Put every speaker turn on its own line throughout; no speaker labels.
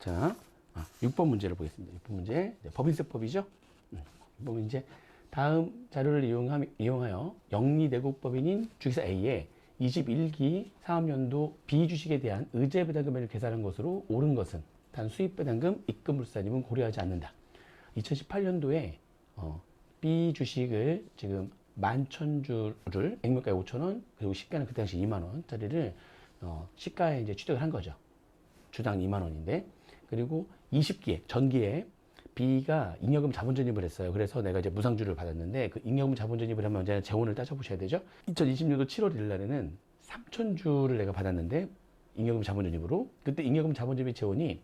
자, 6번 문제를 보겠습니다. 6번 문제. 네, 법인세법이죠? 6번 문제. 다음 자료를 이용하여 영리내국법인인 주식사 A의 21기 사업연도 B주식에 대한 의제배당 금액을 계산한 것으로 옳은 것은 단 수입배당금, 입금물사님은 고려하지 않는다. 2018년도에 B주식을 지금 11,000주를 액면가에 5,000원, 그리고 시가는 그 당시 2만원짜리를 시가에 이제 취득을 한 거죠. 주당 2만원인데, 그리고 20기에, 전기에 B가 잉여금 자본전입을 했어요. 그래서 내가 이제 무상주를 받았는데, 그 잉여금 자본전입을 하면 언제나 재원을 따져보셔야 되죠. 2020년도 7월 1일 날에는 3,000주를 내가 받았는데, 잉여금 자본전입으로. 그때 잉여금 자본전입 재원이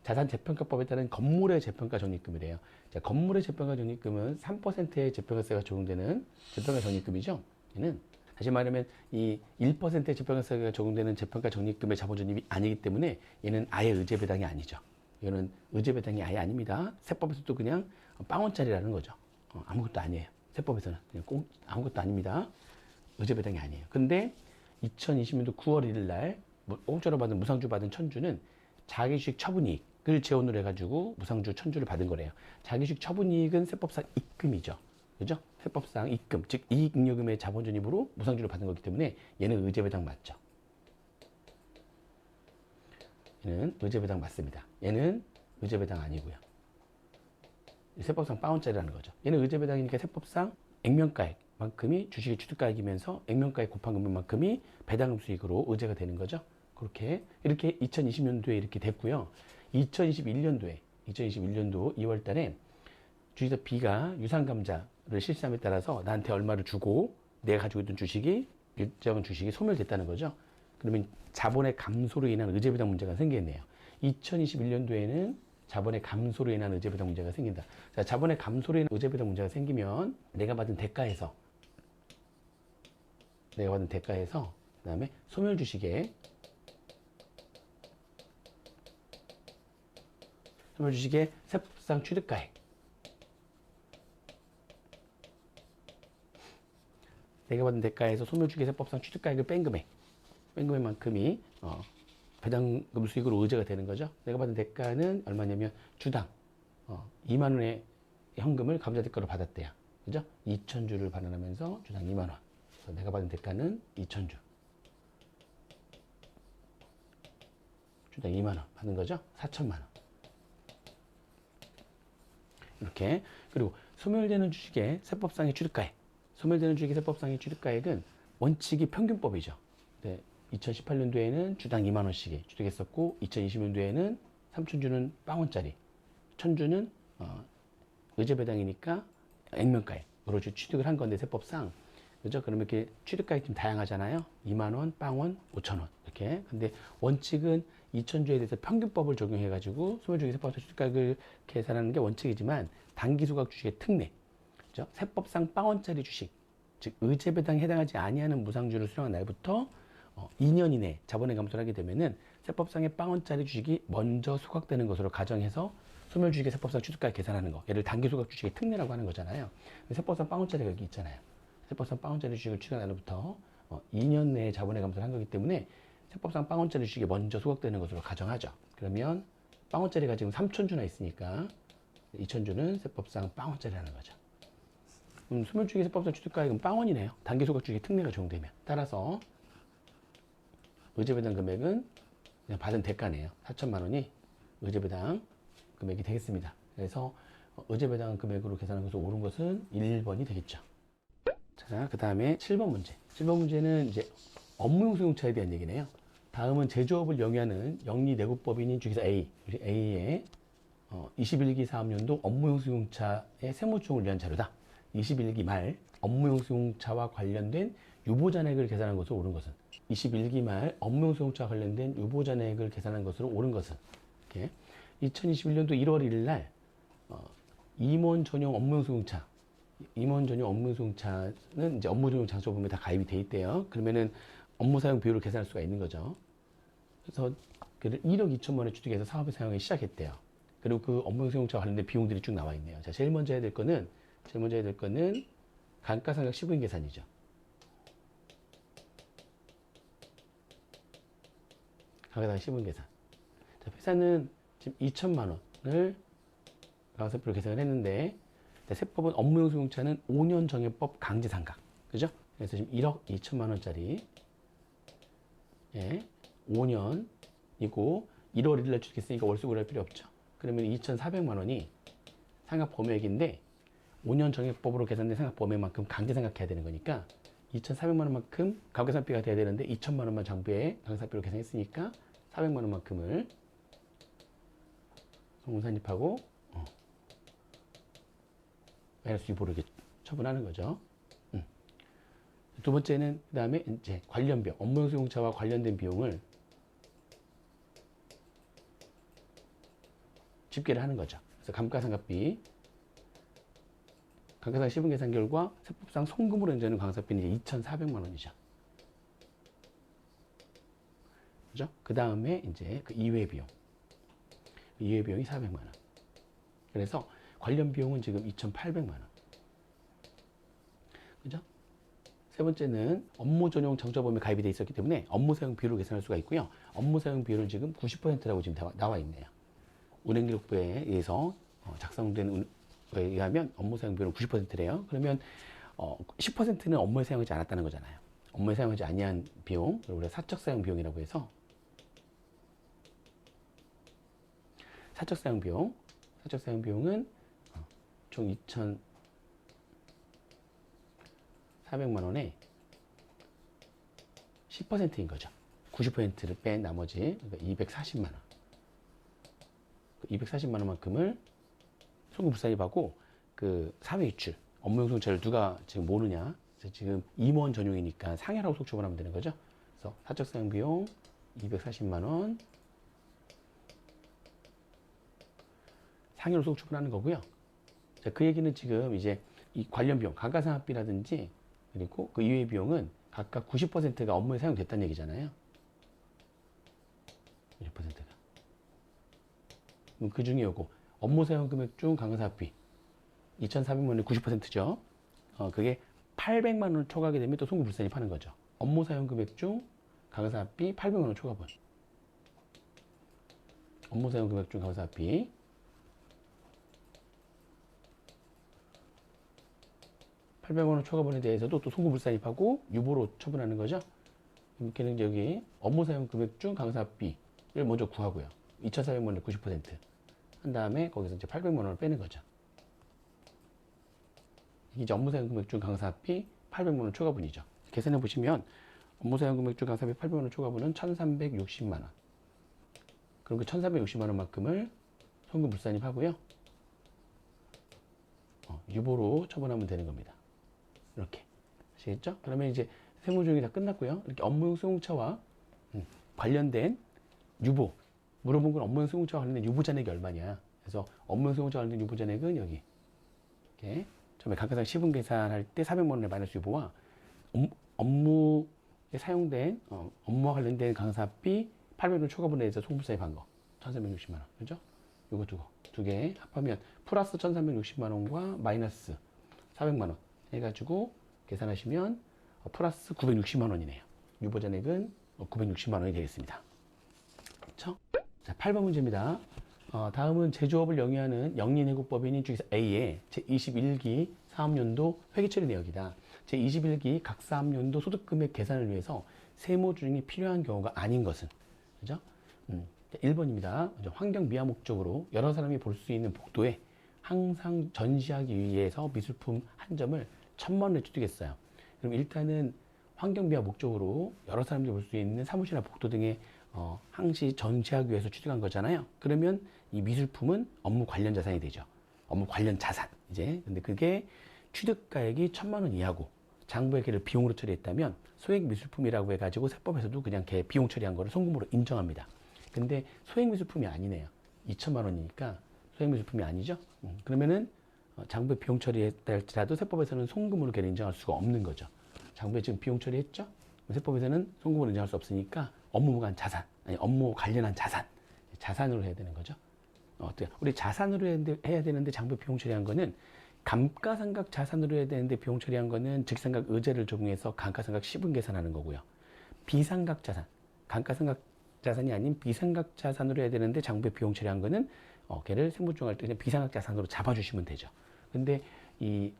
자산재평가법에 따른 건물의 재평가 적립금이래요. 자, 건물의 재평가 적립금은 3%의 재평가세가 적용되는 재평가 적립금이죠. 얘는 다시 말하면 이 1%의 재평가세가 적용되는 재평가 적립금의 자본적립이 아니기 때문에 얘는 아예 의제배당이 아니죠. 이거는 의제배당이 아예 아닙니다. 세법에서도 그냥 빵원짜리라는 거죠. 아무것도 아니에요. 세법에서는 그냥 꼭 아무것도 아닙니다. 의제배당이 아니에요. 근데 2020년도 9월 1일 날 공짜로 받은 무상주 받은 1,000주는 자기주식 처분이익을 재원으로 해가지고 무상주 1,000주를 받은 거래요. 자기주식 처분이익은 세법상 입금이죠. 그죠? 세법상 입금, 즉 이익잉여금의 자본전입으로 무상주를 받은 거기 때문에 얘는 의제배당 맞죠. 얘는 의제배당 맞습니다. 얘는 의제배당 아니고요. 세법상 빵원짜리라는 거죠. 얘는 의제배당이니까 세법상 액면가액만큼이 주식의 취득가액이면서 액면가액 곱한 금액만큼이 배당금 수익으로 의제가 되는 거죠. 그렇게 이렇게 2020년도에 이렇게 됐고요. 2021년도 2월 달에 주식사 B가 유상감자를 실시함에 따라서 나한테 얼마를 주고 내가 가지고 있던 주식이 일정 주식이 소멸됐다는 거죠. 그러면 자본의 감소로 인한 의제배당 문제가 생기겠네요. 2021년도에는 자본의 감소로 인한 의제배당 문제가 생긴다. 자, 자본의 감소로 인한 의제배당 문제가 생기면 내가 받은 대가에서 그다음에 소멸 주식의 세법상 취득가액, 내가 받은 대가에서 소멸주식의 세법상 취득가액을 뺀 금액만큼이 배당금 수익으로 의제가 되는 거죠. 내가 받은 대가는 얼마냐면 주당 2만 원의 현금을 감자대가로 받았대요. 그죠? 2,000주를 반환하면서 주당 2만 원. 그래서 내가 받은 대가는 2,000주. 주당 2만 원 받는 거죠? 4천만 원. 이렇게. 그리고 소멸되는 주식의 세법상의 취득가액은 원칙이 평균법이죠. 네, 2018년도에는 주당 2만 원씩이 취득했었고 2020년도에는 3,000주는 빵원짜리, 1,000주는 의제배당이니까 액면가액으로 취득을 한 건데 세법상. 그죠? 그러면 이렇게 취득가액이 좀 다양하잖아요. 2만 원, 빵원, 5,000원 이렇게. 근데 원칙은 2,000주에 대해서 평균법을 적용해가지고 소멸주식 세법상 취득가액을 계산하는 게 원칙이지만 단기소각 주식의 특례, 그죠? 세법상 빵원짜리 주식, 즉 의제배당에 해당하지 아니하는 무상주를 수령한 날부터 2년 이내 자본의 감소를 하게 되면은 세법상의 빵원짜리 주식이 먼저 소각되는 것으로 가정해서 소멸주식의 세법상 취득가액 계산하는 거, 얘를 단기소각 주식의 특례라고 하는 거잖아요. 세법상 빵원짜리가 여기 있잖아요. 세법상 빵원짜리 주식을 취득한 날부터 2년 내에 자본의 감소를 한 거기 때문에 세법상 빵원짜리 주식이 먼저 소각되는 것으로 가정하죠. 그러면 빵원짜리가 지금 3,000주나 있으니까 2,000주는 세법상 빵원짜리라는 거죠. 소멸주식의 세법상 취득가액은 빵원이네요. 단기소각 주식의 특례가 적용되면. 따라서 의제배당 금액은 그냥 받은 대가네요. 4천만 원이 의제배당 금액이 되겠습니다. 그래서 의제배당 금액으로 계산한 것으로 옳은 것은 1번이 되겠죠. 자, 그 다음에 7번 문제. 7번 문제는 이제 업무용 수용차에 대한 얘기네요. 다음은 제조업을 영위하는 영리내국법인인 주식사 A의 21기 사업연도 업무용 수용차의 세무총을 위한 자료다. 21기 말 업무용 수용차와 관련된 유보잔액을 계산한 것으로 옳은 것은, 21기 말 업무용 수용차와 관련된 유보잔액을 계산한 것으로 옳은 것은, 이렇게 2021년도 1월 1일 날 임원 전용 업무용 수용차는 이제 업무 전용 장소범위에 다 가입이 돼 있대요. 그러면은 업무 사용 비율을 계산할 수가 있는 거죠. 그래서 1억 2천만 원 취득해서 사업에 사용을 시작했대요. 그리고 그 업무용 수용차와 관련된 비용들이 쭉 나와 있네요. 자, 제일 먼저 해야 될 거는 감가상각 시부인 계산이죠. 감가상각 시부인 계산. 자, 회사는 지금 2천만 원을 가산비로 계산을 했는데 세법은 업무용 수용차는 5년 정액법 강제상각. 그죠? 그래서 지금 1억 2천만 원짜리 5년이고 1월 1일날 취득했으니까 월수고를 할 필요 없죠. 그러면 2,400만 원이 상각 범위액인데 5년 정액법으로 계산된 상각 범위만큼 강제상각해야 되는 거니까 2,400만 원만큼 가계산비가 돼야 되는데 2천만 원만 장부에 가계산비로 계산했으니까 400만 원만큼을 송금산입하고 마이너스 유보를 이렇게 처분하는 거죠. 두 번째는 그 다음에 이제 관련 비용, 업무용 수용차와 관련된 비용을 집계를 하는 거죠. 그래서 감가상각비, 감가상각 시분 계산 결과 세법상 송금으로 인정하는 감가상각비는 이제 2,400만 원이죠. 그죠? 그 다음에 이제 그 이외 비용, 이외 비용이 400만 원. 그래서 관련 비용은 지금 2,800만 원. 그죠? 세 번째는 업무 전용 장부자 범위에 가입이 되어 있었기 때문에 업무 사용 비율을 계산할 수가 있고요. 업무 사용 비율은 지금 90%라고 지금 나와 있네요. 운행기록부에 의해서 작성된 거에 의하면 업무 사용 비율은 90%래요. 그러면 10%는 업무에 사용하지 않았다는 거잖아요. 업무에 사용하지 아니한 비용, 그리고 우리가 사적 사용 비용이라고 해서 사적 사용 비용은 총 2,400만 원에 10%인 거죠. 90%를 뺀 나머지 그러니까 240만 원. 240만 원만큼을 송금 불산입하고 그 사회 이출, 업무용 수용차를 누가 지금 모르냐? 그래서 지금 임원 전용이니까 상해라고 속초분하면 되는 거죠. 그래서 사적 사용 비용 240만 원 상해로 속초분하는 거고요. 자, 그 얘기는 지금 이제 이 관련 비용, 감가상각비라든지 그리고 그 이외의 비용은 각각 90%가 업무에 사용됐다는 얘기잖아요. 90%가. 그 중에 요거 업무 사용 금액 중 감가상각비 2,400만 원이 90%죠. 그게 800만 원을 초과하게 되면 또 송금 불산입하는 거죠. 업무 사용 금액 중 감가상각비 800만 원 초과분. 업무 사용 금액 중 감가상각비 800만 원 초과분에 대해서도 또 송금 불산입하고 유보로 처분하는 거죠. 이렇게는 여기 업무 사용 금액 중 감가상각비를 먼저 구하고요. 2,400만 원의 90%한 다음에 거기서 이제 800만 원을 빼는 거죠. 이게 이제 업무 사용 금액 중 감가상각비 800만 원 초과분이죠. 계산해 보시면 업무 사용 금액 중 감가상각비 800만 원 초과분은 1,360만 원. 그럼 그 1,360만 원만큼을 송금 불산입하고요. 유보로 처분하면 되는 겁니다. 이렇게. 아시겠죠? 그러면 이제 세무조정이 다 끝났고요. 이렇게 업무용 수용차와 관련된 유보. 물어본 건 업무용 수용차와 관련된 유보 잔액이 얼마냐. 그래서 업무용 수용차와 관련된 유보 잔액은 여기. 이렇게. 처음에 감가상각 시분 계산할 때 400만 원의 마이너스 유보와 업무에 사용된 업무와 관련된 감가상각비 800만 원 초과분에 대해서 송금사입한 거. 1,360만 원. 그죠? 요거 두 개 합하면 플러스 1,360만 원과 마이너스 400만 원 해가지고 계산하시면 플러스 960만 원이네요. 유보 잔액은 960만 원이 되겠습니다. 그렇죠? 자, 8번 문제입니다. 다음은 제조업을 영위하는 영리내국법인인 중에서 A의 제21기 사업연도 회계처리 내역이다. 제21기 각 사업연도 소득금액 계산을 위해서 세무조정이 필요한 경우가 아닌 것은, 그죠? 1번입니다. 환경 미화 목적으로 여러 사람이 볼 수 있는 복도에 항상 전시하기 위해서 미술품 한 점을 1,000만 원에 취득했어요. 그럼 일단은 환경 미화 목적으로 여러 사람들이 볼 수 있는 사무실이나 복도 등에 항시 전시하기 위해서 취득한 거잖아요. 그러면 이 미술품은 업무 관련 자산이 되죠. 업무 관련 자산. 이제 근데 그게 취득가액이 1,000만 원 이하고 장부에 걔를 비용으로 처리했다면 소액 미술품이라고 해가지고 세법에서도 그냥 걔 비용 처리한 거를 송금으로 인정합니다. 근데 소액 미술품이 아니네요. 2,000만 원이니까 소액 미술품이 아니죠. 그러면은 장부에 비용 처리했다 할지라도 세법에서는 송금으로 걔를 인정할 수가 없는 거죠. 장부에 지금 비용 처리했죠. 세법에서는 송금으로 인정할 수 없으니까 업무간 자산, 아니 업무 관련한 자산으로 해야 되는 거죠. 어때요? 우리 자산으로 해야 되는데 장부에 비용 처리한 거는 감가상각 자산으로 해야 되는데 비용 처리한 거는 즉상각 의제를 적용해서 감가상각 시분 계산하는 거고요. 비상각 자산, 감가상각 자산이 아닌 비상각 자산으로 해야 되는데 장부에 비용 처리한 거는 걔를 세무조정할 때 그냥 비상각 자산으로 잡아주시면 되죠. 근데 이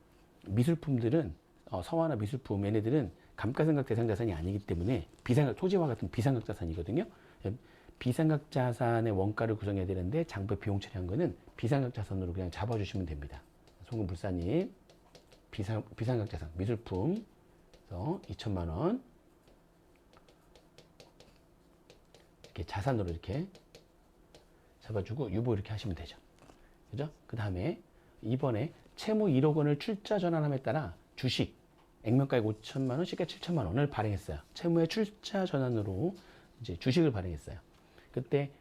미술품들은 서화나 미술품 얘네들은 감가상각 대상 자산이 아니기 때문에 비상각 토지와 같은 비상각 자산이거든요. 비상각 자산의 원가를 구성해야 되는데 장부에 비용 처리한 거는 비상각 자산으로 그냥 잡아주시면 됩니다. 송금불사님 비상각 자산 미술품 그래서 2천만 원 이렇게 자산으로 이렇게 잡아주고 유보 이렇게 하시면 되죠. 그죠? 그 다음에 이번에 채무 1억 원을 출자 전환함에 따라 주식 액면가액 5천만 원, 시가 7천만 원을 발행했어요. 채무의 출자 전환으로 이제 주식을 발행했어요. 그때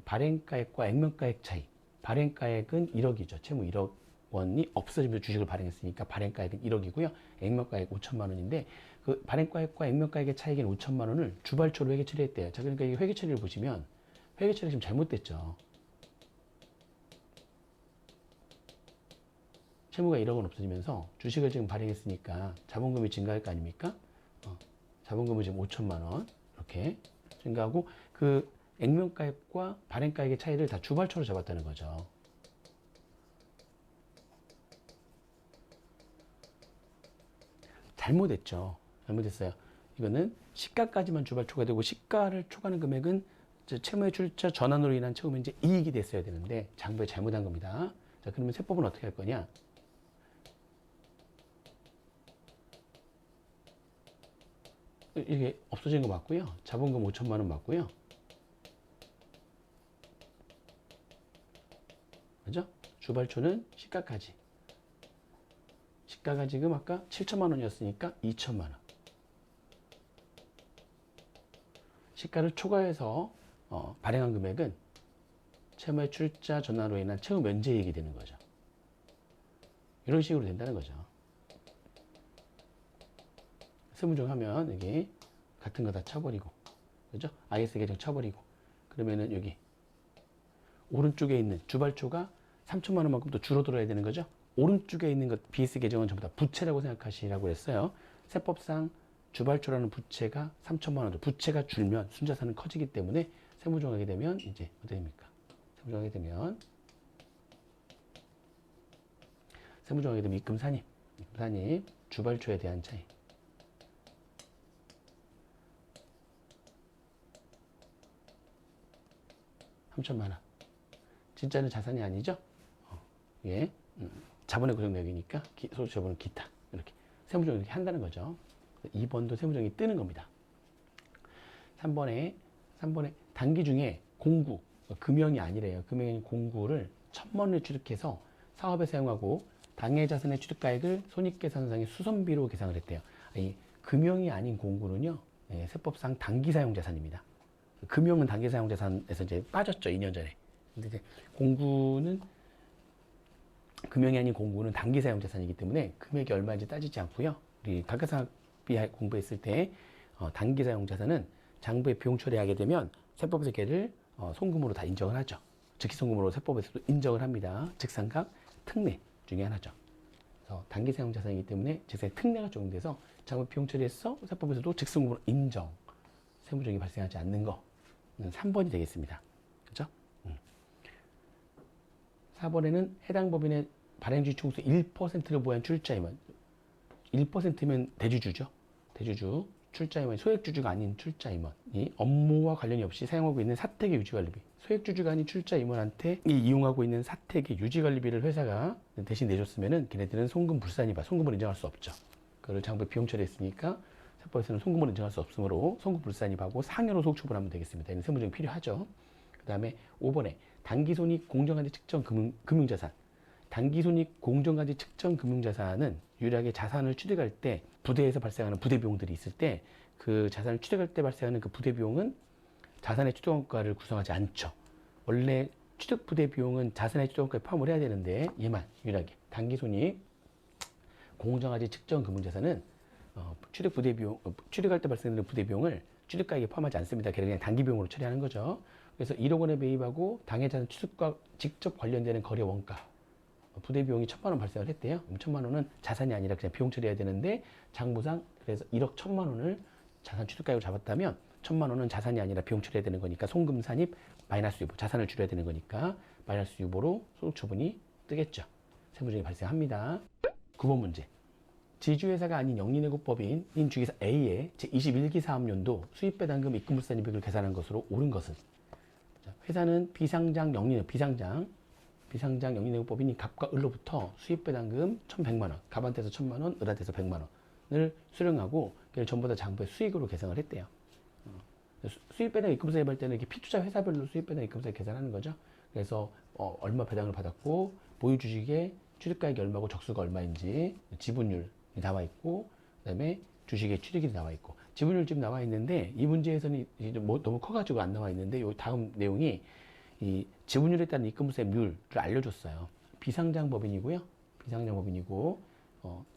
발행가액과 액면가액 차이. 발행가액은 1억이죠. 채무 1억 원이 없어지면서 주식을 발행했으니까 발행가액은 1억이고요. 액면가액 5천만 원인데 그 발행가액과 액면가액의 차익인 5천만 원을 주발초로 회계 처리했대요. 자, 그러니까 이 회계 처리를 보시면 회계 처리 지금 잘못됐죠. 채무가 1억 원 없어지면서 주식을 지금 발행했으니까 자본금이 증가할 거 아닙니까? 자본금은 지금 5천만 원 이렇게 증가하고 그 액면가액과 발행가액의 차이를 다 주발초로 잡았다는 거죠. 잘못했죠. 잘못했어요. 이거는 시가까지만 주발초가 되고 시가를 초과하는 금액은 채무의 출자 전환으로 인한 채무 면제 이익이 됐어야 되는데 장부에 잘못한 겁니다. 자, 그러면 세법은 어떻게 할 거냐? 이게 없어진 거 맞고요. 자본금 5천만 원 맞고요. 그죠? 주발초는 시가까지. 시가가 지금 아까 7천만 원이었으니까 2천만 원. 시가를 초과해서 발행한 금액은 채무의 출자 전환으로 인한 채무 면제이익이 되는 거죠. 이런 식으로 된다는 거죠. 세무조정 하면 여기 같은 거 다 쳐버리고, 그죠? IS 계정 쳐버리고, 그러면은 여기 오른쪽에 있는 주발초가 3천만 원만큼 또 줄어들어야 되는 거죠. 오른쪽에 있는 것 BS 계정은 전부 다 부채라고 생각하시라고 했어요. 세법상 주발초라는 부채가 3천만 원, 부채가 줄면 순자산은 커지기 때문에 세무조정하게 되면 이제 어떻게 됩니까? 세무조정하게 되면 입금 산입 주발초에 대한 차이. 3천만 원. 진짜는 자산이 아니죠? 예. 자본의 구성력이니까 소득자본은 기타 이렇게 세무조정 이렇게 한다는 거죠. 2번도 세무조정이 뜨는 겁니다. 3번에 단기 중에 공구 금형이 아니래요. 금형이 아닌 공구를 1,000만 원을 취득해서 사업에 사용하고 당해 자산의 취득가액을 손익계산상의 수선비로 계산을 했대요. 이 금형이 아닌 공구는요, 세법상 단기 사용 자산입니다. 금형은 단기 사용 자산에서 이제 빠졌죠, 2년 전에. 근데 이제 공구는 금형이 아닌 공구는 단기 사용 자산이기 때문에 금액이 얼마인지 따지지 않고요. 우리 감가상각비 공부했을 때 단기 사용 자산은 장부에 비용 처리하게 되면 세법에서 걔를 송금으로 다 인정을 하죠. 즉시송금으로 세법에서도 인정을 합니다. 즉상각 특례 중에 하나죠. 그래서 단기 사용 자산이기 때문에 즉상각 특례가 적용돼서 장부 비용 처리해서 세법에서도 즉송금으로 인정. 세무조정이 발생하지 않는 거 3번이 되겠습니다. 그죠? 4번에는 해당 법인의 발행주식 총수 1%를 보유한 출자임원 1%면 대주주죠. 대주주 출자임원 소액주주가 아닌 출자임원이 업무와 관련이 없이 사용하고 있는 사택의 유지관리비 소액주주가 아닌 출자임원한테 이용하고 있는 사택의 유지관리비를 회사가 대신 내줬으면은 걔네들은 송금불산이바 송금을 인정할 수 없죠. 그걸 장부에 비용 처리했으니까 세법에서는 송금을 인정할 수 없으므로 송금불산입하고 상여로 소급처분하면 되겠습니다. 이는 세무조정이 필요하죠. 그 다음에 5번에 단기손익 공정가치 측정 금융자산 단기손익 공정가치 측정 금융자산은 유일하게 자산을 취득할 때 부대에서 발생하는 부대비용들이 있을 때 그 자산을 취득할 때 발생하는 그 부대비용은 자산의 취득원가를 구성하지 않죠. 원래 취득 부대비용은 자산의 취득원가에 포함을 해야 되는데 얘만 유일하게 단기손익 공정가치 측정 금융자산은 취득 부대비용, 취득할 때 발생되는 부대비용을 취득가액에 포함하지 않습니다. 그냥 단기비용으로 처리하는 거죠. 그래서 1억 원에 매입하고 당해자산 취득과 직접 관련되는 거래 원가 부대비용이 1,000만 원 발생을 했대요. 1,000만 원은 자산이 아니라 그냥 비용 처리해야 되는데 장부상 그래서 1억 1,000만 원을 자산 취득가액으로 잡았다면 천만 원은 자산이 아니라 비용 처리해야 되는 거니까 송금산입 마이너스 유보, 자산을 줄여야 되는 거니까 마이너스 유보로 소득 처분이 뜨겠죠. 세무적이 발생합니다. 9번 문제. 지주회사가 아닌 영리내고법인 주기사 A의 제21기 사업연도 수입배당금 입금불산이익을 계산한 것으로 옳은 것은, 회사는 비상장 영리내고법인이 갑과 을로부터 수입배당금 1,100만 원, 갑한테서 1,000만 원, 을한테서 100만 원을 수령하고 그걸 전부 다 장부의 수익으로 계산을 했대요. 수입배당 입금사입 할 때는 이렇게 피투자 회사별로 수입배당 입금사입 계산하는 거죠. 그래서 얼마 배당을 받았고 보유 주식의 취득가액이 얼마고 적수가 얼마인지 지분율이 나와 있고, 그다음에 주식의 취득이 나와 있고, 지분율 지금 나와 있는데 이 문제에서는 이제 뭐 너무 커가지고 안 나와 있는데 요 다음 내용이 이 지분율에 따른 입금세율을 알려줬어요. 비상장법인이고요. 비상장법인이고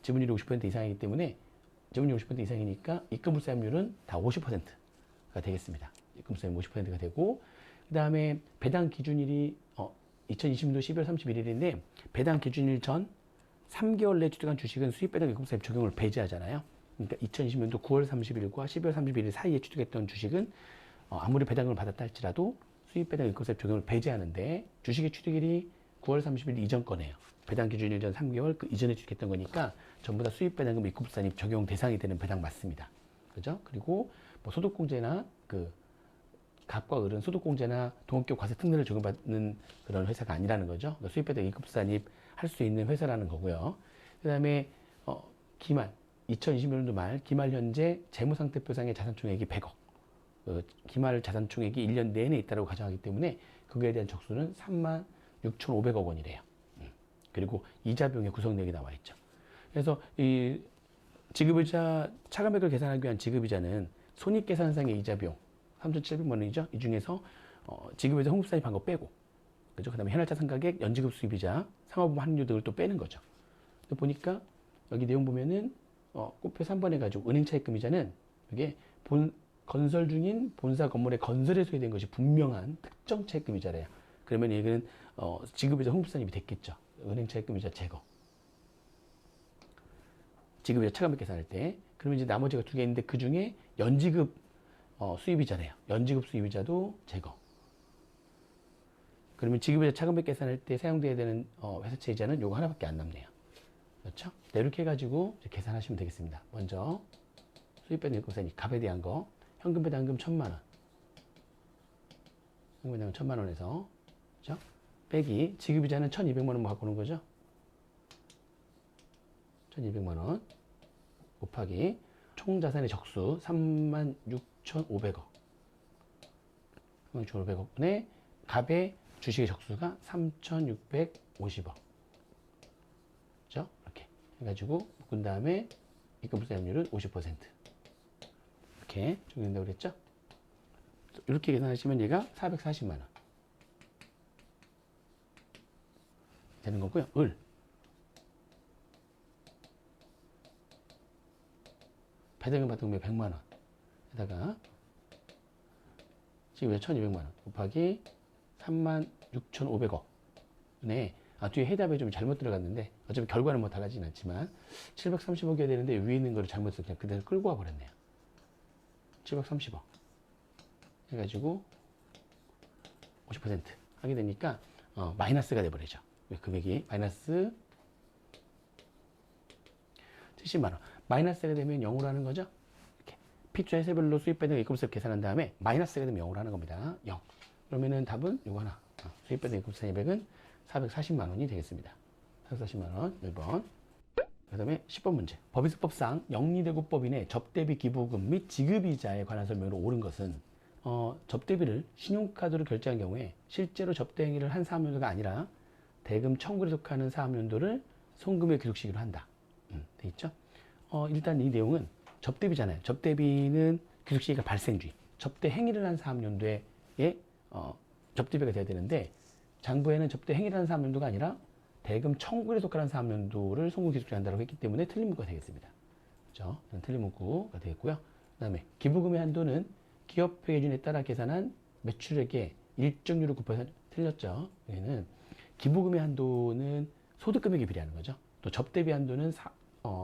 지분율이 50% 이상이기 때문에 지분율이 50% 이상이니까 입금불사율은 다 50%가 되겠습니다. 입금불사율 50%가 되고, 그 다음에 배당 기준일이 2020년도 12월 31일인데 배당 기준일 전 3개월 내 취득한 주식은 수입배당 입금세율 적용을 배제하잖아요. 그러니까 2020년도 9월 30일과 12월 31일 사이에 취득했던 주식은 아무리 배당을 받았다 할지라도 수입배당 입금세율 적용을 배제하는데, 주식의 취득일이 9월 30일 이전 거네요. 배당 기준일 전 3개월 그 이전에 취득했던 거니까 전부 다 수입배당금 입금불산입 적용 대상이 되는 배당 맞습니다. 그죠? 그리고 뭐 소득공제나 갑과 을은 소득공제나 동업기업 과세 특례를 적용받는 그런 회사가 아니라는 거죠. 그러니까 수입배당 입금불산입 할 수 있는 회사라는 거고요. 그 다음에 기말 2020년도 말 기말 현재 재무상태표상의 자산총액이 100억, 기말 자산총액이 1년 내내 있다고 가정하기 때문에 그거에 대한 적수는 36,500억 원이래요. 그리고 이자 비용의 구성내역이 나와 있죠. 그래서 이 지급이자 차감액을 계산하기 위한 지급이자는 손익계산상의 이자 비용 3,700만 원이죠. 이 중에서 지급이자 홍보사입한 거 빼고, 그죠? 그다음에 현할자산 가격, 연지급 수입이자, 상호보험 할인료 등을 또 빼는 거죠. 보니까 여기 내용 보면은 꼽표 3번에 가지고 은행 차입금이자는 이게 건설 중인 본사 건물의 건설에 소요된 것이 분명한 특정 차입금이자래요. 그러면 얘는 지급이자 홍보사입이 됐겠죠. 은행 차입금이자 제거. 지급이자 차감액 계산할 때. 그러면 이제 나머지가 두 개 있는데 그 중에 연지급 수입이자래요. 연지급 수입이자도 제거. 그러면 지급이자 차감액 계산할 때 사용돼야 되는 회사채 이자는 요거 하나밖에 안 남네요. 그렇죠? 이렇게 해가지고 계산하시면 되겠습니다. 먼저 수입배당 입금세율 갑에 대한 거, 현금 배당금 1,000만 원, 현금 배당금 1,000만 원에서, 그렇죠? 빼기 지급이자는 1,200만 원만 갖고 오는 거죠. 1,200만 원 곱하기 총 자산의 적수 36,500억, 36,500억 분의 갑의 주식의 적수가 3,650억. 그죠? 이렇게 해가지고 묶은 다음에 입금불사율은 50%. 이렇게 적용된다고 그랬죠? 이렇게 계산하시면 얘가 440만 원 되는 거고요. 을 배당금 받은 금액 100만 원 에다가 지금 1,200만 원 곱하기 36,500억. 네. 뒤에 해답에 좀 잘못 들어갔는데 어차피 결과는 뭐 달라지진 않지만 730억이어야 되는데 위에 있는 거를 잘못해서 그냥 그대로 끌고 와 버렸네요. 730억 해가지고 50% 하게 되니까 마이너스가 돼버리죠. 금액이 마이너스 70만 원. 마이너스가 되면 0으로 하는 거죠. 이렇게 피투자 회사별로 수입배당 입금세율 계산한 다음에 마이너스가 되면 0으로 하는 겁니다. 0. 그러면은 답은 요거 하나. 수입배당 입금세율은 440만 원이 되겠습니다. 440만 원 1번. 그 다음에 10번 문제. 법인세법상 영리대고법인의 접대비 기부금 및 지급이자에 관한 설명으로 옳은 것은, 접대비를 신용카드로 결제한 경우에 실제로 접대 행위를 한 사업연도가 아니라 대금 청구에 속하는 사업연도를 송금에 기록시기로 한다. 돼 있죠? 일단 이 내용은 접대비잖아요. 접대비는 기록시기가 발생주의. 접대 행위를 한 사업연도에 접대비가 돼야 되는데, 장부에는 접대 행위라는 사업연도가 아니라 대금 청구에 속하는 사업연도를 송금 기록한다고 했기 때문에 틀린 문구가 되겠습니다. 그렇죠? 틀린 문구가 되겠고요. 그 다음에 기부금의 한도는 기업회 기준에 따라 계산한 매출액의 일정률을 곱해서 틀렸죠. 여기는 기부금의 한도는 소득금액에 비례하는 거죠. 또 접대비 한도는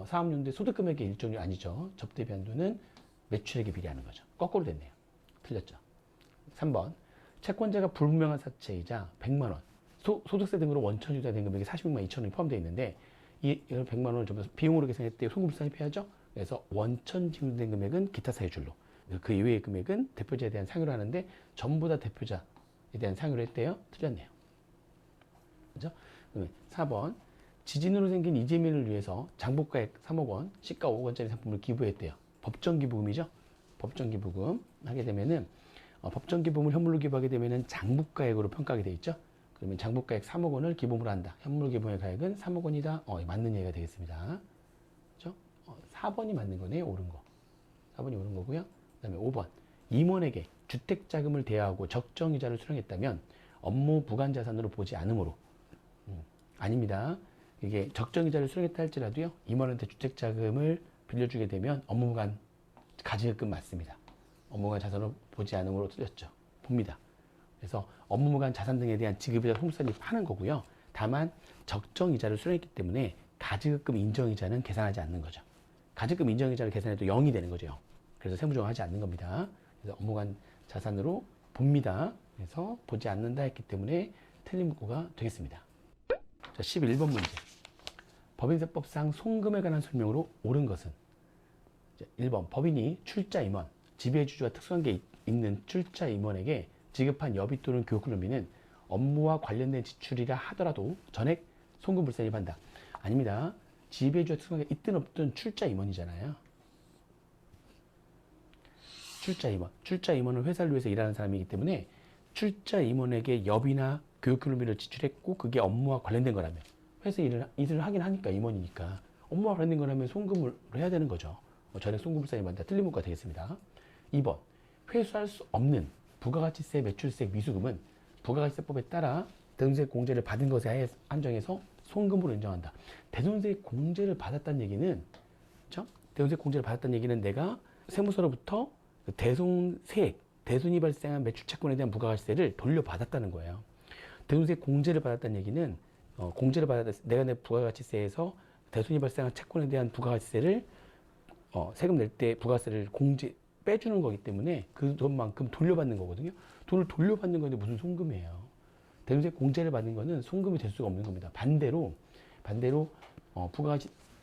사업연도의 소득금액의 일정률 아니죠. 접대비 한도는 매출액에 비례하는 거죠. 거꾸로 됐네요. 틀렸죠. 3번. 채권자가 불분명한 사채이자 100만 원, 소득세 등으로 원천 유자된 금액이 46만 2천 원이 포함되어 있는데 이 100만 원을 전부 비용으로 계산했을 때 송금불산입해야죠. 그래서 원천 지급된 금액은 기타 사유줄로, 그 이외의 금액은 대표자에 대한 상여로 하는데 전부 다 대표자에 대한 상여로 했대요. 틀렸네요. 그죠? 4번. 지진으로 생긴 이재민을 위해서 장부가액 3억 원, 시가 5억 원짜리 상품을 기부했대요. 법정기부금이죠. 법정기부금 하게 되면은 법정기부금을 현물로 기부하게 되면은 장부가액으로 평가하게 돼 있죠. 그러면 장부가액 3억 원을 기부금으로 한다. 현물 기부의 가액은 3억 원이다. 맞는 얘기가 되겠습니다. 그죠? 4번이 맞는 거네요. 옳은 거. 4번이 옳은 거고요. 그 다음에 5번. 임원에게 주택자금을 대여하고 적정이자를 수령했다면 업무 부관자산으로 보지 않으므로. 아닙니다. 이게 적정이자를 수령했다 할지라도요, 임원한테 주택자금을 빌려주게 되면 업무부관 가지급금 맞습니다. 업무부관 자산으로 보지 않으므로 틀렸죠. 봅니다. 그래서 업무부관 자산 등에 대한 지급이자 송수산이 파는 거고요. 다만 적정이자를 수령했기 때문에 가지급금 인정이자는 계산하지 않는 거죠. 가지급금 인정이자를 계산해도 0이 되는 거죠. 그래서 세무조정하지 않는 겁니다. 그래서 업무부관 자산으로 봅니다. 그래서 보지 않는다 했기 때문에 틀린 문구가 되겠습니다. 자, 11번 문제. 법인세법상 송금에 관한 설명으로 옳은 것은? 1번. 법인이 출자 임원, 지배주주와 특수관계 있는 출자 임원에게 지급한 여비 또는 교육훈련비는 업무와 관련된 지출이라 하더라도 전액 송금불산입한다. 아닙니다. 지배주와 특수관계 있든 없든 출자 임원이잖아요. 출자 임원. 출자 임원은 회사를 위해서 일하는 사람이기 때문에 출자 임원에게 여비나 교육훈련비를 지출했고 그게 업무와 관련된 거라면, 회사 일을 하긴 하니까 임원이니까 업무와 관련된 거라면 송금을 해야 되는 거죠. 전액 송금불산이 맞다. 틀린 문구가 되겠습니다. 2번. 회수할 수 없는 부가가치세, 매출세, 미수금은 부가가치세법에 따라 대손세 공제를 받은 것에 한정해서 송금으로 인정한다. 대손세 공제를 받았다는 얘기는, 그렇죠? 대손세 공제를 받았다는 얘기는 내가 세무서로부터 대손세액, 대손이 발생한 매출채권에 대한 부가가치세를 돌려받았다는 거예요. 대손세 공제를 받았다는 얘기는 공제를 받았다, 내가 내 부가가치세에서 대손이 발생한 채권에 대한 부가가치세를 세금 낼 때 부가세를 빼주는 거기 때문에 그 돈만큼 돌려받는 거거든요. 돈을 돌려받는 건데 무슨 송금이에요. 대손세 공제를 받는 거는 송금이 될 수가 없는 겁니다. 반대로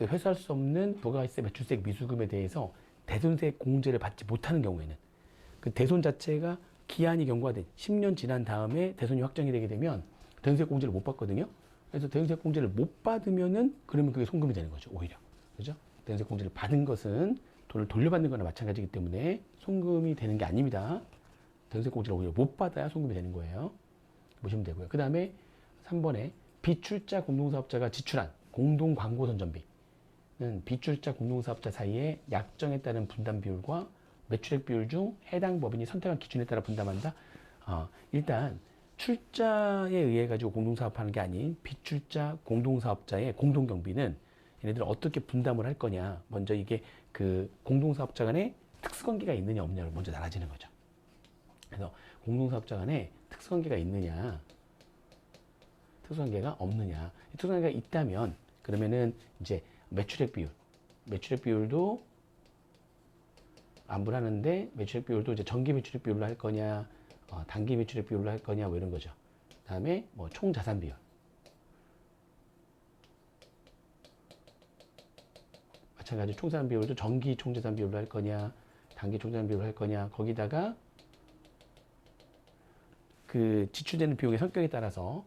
회수할 수 없는 부가가치세, 매출세, 미수금에 대해서 대손세 공제를 받지 못하는 경우에는, 그 대손 자체가 기한이 경과된 10년 지난 다음에 대손이 확정이 되게 되면 대손세 공제를 못 받거든요. 그래서 대손세 공제를 못 받으면은 그러면 그게 송금이 되는 거죠. 오히려. 그죠? 대손세 공제를 받은 것은 돈을 돌려받는 거나 마찬가지이기 때문에 송금이 되는 게 아닙니다. 대손세 공제를 오히려 못 받아야 송금이 되는 거예요. 보시면 되고요. 그 다음에 3번에 비출자 공동사업자가 지출한 공동 광고 선전비는 비출자 공동사업자 사이에 약정에 따른 분담 비율과 매출액 비율 중 해당 법인이 선택한 기준에 따라 분담한다. 일단 출자에 의해 가지고 공동사업하는 게 아닌 비출자 공동사업자의 공동경비는 얘네들 어떻게 분담을 할 거냐. 먼저 이게 그 공동사업자 간에 특수관계가 있느냐 없느냐를 먼저 나눠지는 거죠. 그래서 공동사업자 간에 특수관계가 있느냐, 특수관계가 없느냐. 특수관계가 있다면 그러면은 이제 매출액 비율도 안분하는데 매출액 비율도 이제 정기 매출액 비율로 할 거냐, 단기 매출액 비율로 할 거냐, 뭐 이런 거죠. 다음에 뭐 총 자산 비율. 마찬가지 총자산 비율도 정기 총자산 비율로 할 거냐, 단기 총자산 비율로 할 거냐, 거기다가 그 지출되는 비용의 성격에 따라서